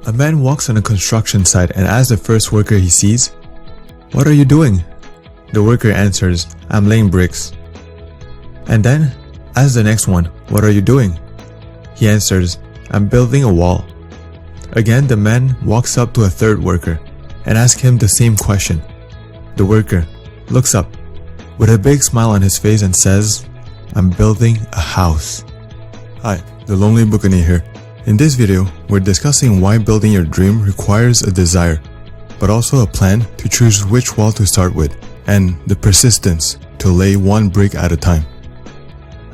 A man walks on a construction site and asks the first worker he sees, "What are you doing?" The worker answers, "I'm laying bricks." And then asks the next one, "What are you doing?" He answers, "I'm building a wall." Again, the man walks up to a third worker and asks him the same question. The worker looks up with a big smile on his face and says, "I'm building a house." Hi, the Lonely Buccaneer here. In this video, we're discussing why building your dream requires a desire, but also a plan to choose which wall to start with, and the persistence to lay one brick at a time.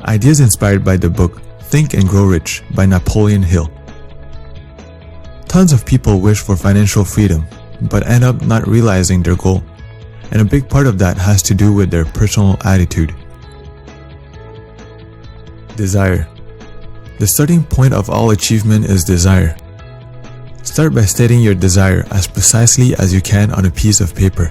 Ideas inspired by the book Think and Grow Rich by Napoleon Hill. Tons of people wish for financial freedom, but end up not realizing their goal, and a big part of that has to do with their personal attitude. Desire. The starting point of all achievement is desire. Start by stating your desire as precisely as you can on a piece of paper.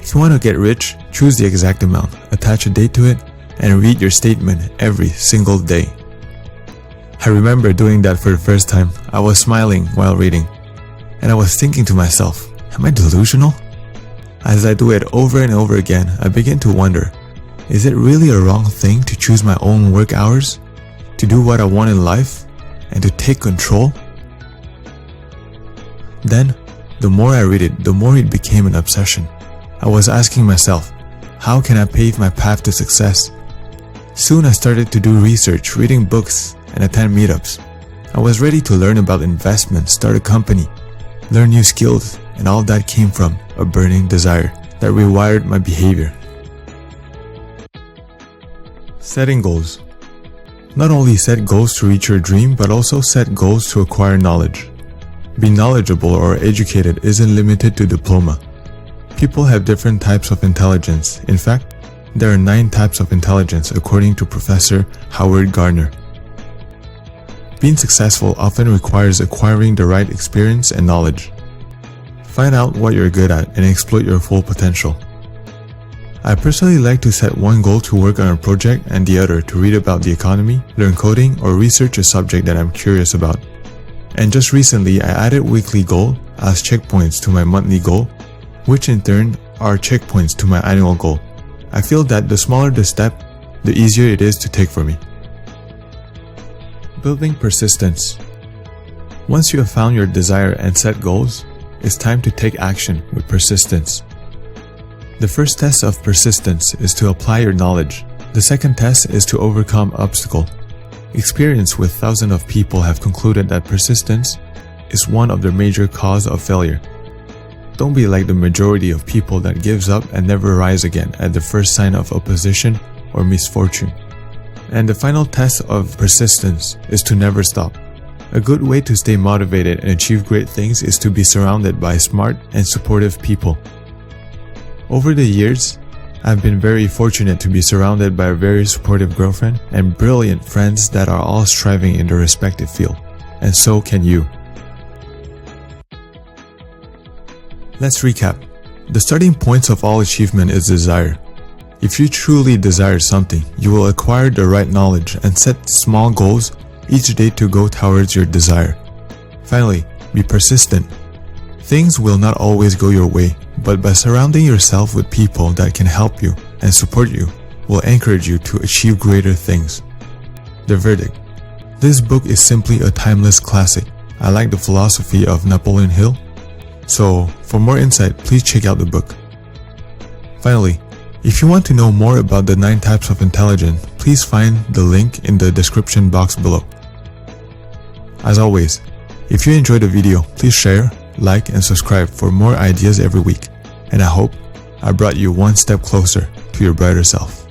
If you want to get rich, choose the exact amount, attach a date to it, and read your statement every single day. I remember doing that for the first time. I was smiling while reading, and I was thinking to myself, am I delusional? As I do it over and over again, I begin to wonder, is it really a wrong thing to choose my own work hours? To do what I want in life, and to take control? Then, the more I read it, the more it became an obsession. I was asking myself, how can I pave my path to success? Soon I started to do research, reading books, and attend meetups. I was ready to learn about investments, start a company, learn new skills, and all that came from a burning desire that rewired my behavior. Setting goals. Not only set goals to reach your dream, but also set goals to acquire knowledge. Being knowledgeable or educated isn't limited to diploma. People have different types of intelligence. In fact, there are 9 types of intelligence according to Professor Howard Gardner. Being successful often requires acquiring the right experience and knowledge. Find out what you're good at and exploit your full potential. I personally like to set one goal to work on a project and the other to read about the economy, learn coding, or research a subject that I'm curious about. And just recently, I added weekly goal as checkpoints to my monthly goal, which in turn are checkpoints to my annual goal. I feel that the smaller the step, the easier it is to take for me. Building persistence. Once you have found your desire and set goals, it's time to take action with persistence. The first test of persistence is to apply your knowledge. The second test is to overcome obstacle. Experience with thousands of people have concluded that persistence is one of the major causes of failure. Don't be like the majority of people that gives up and never rise again at the first sign of opposition or misfortune. And the final test of persistence is to never stop. A good way to stay motivated and achieve great things is to be surrounded by smart and supportive people. Over the years, I've been very fortunate to be surrounded by a very supportive girlfriend and brilliant friends that are all striving in their respective field, and so can you. Let's recap. The starting points of all achievement is desire. If you truly desire something, you will acquire the right knowledge and set small goals each day to go towards your desire. Finally, be persistent. Things will not always go your way, but by surrounding yourself with people that can help you and support you, will encourage you to achieve greater things. The verdict. This book is simply a timeless classic. I like the philosophy of Napoleon Hill, so for more insight, please check out the book. Finally, if you want to know more about the 9 types of intelligence, please find the link in the description box below. As always, if you enjoyed the video, please share, like, and subscribe for more ideas every week. And I hope I brought you one step closer to your brighter self.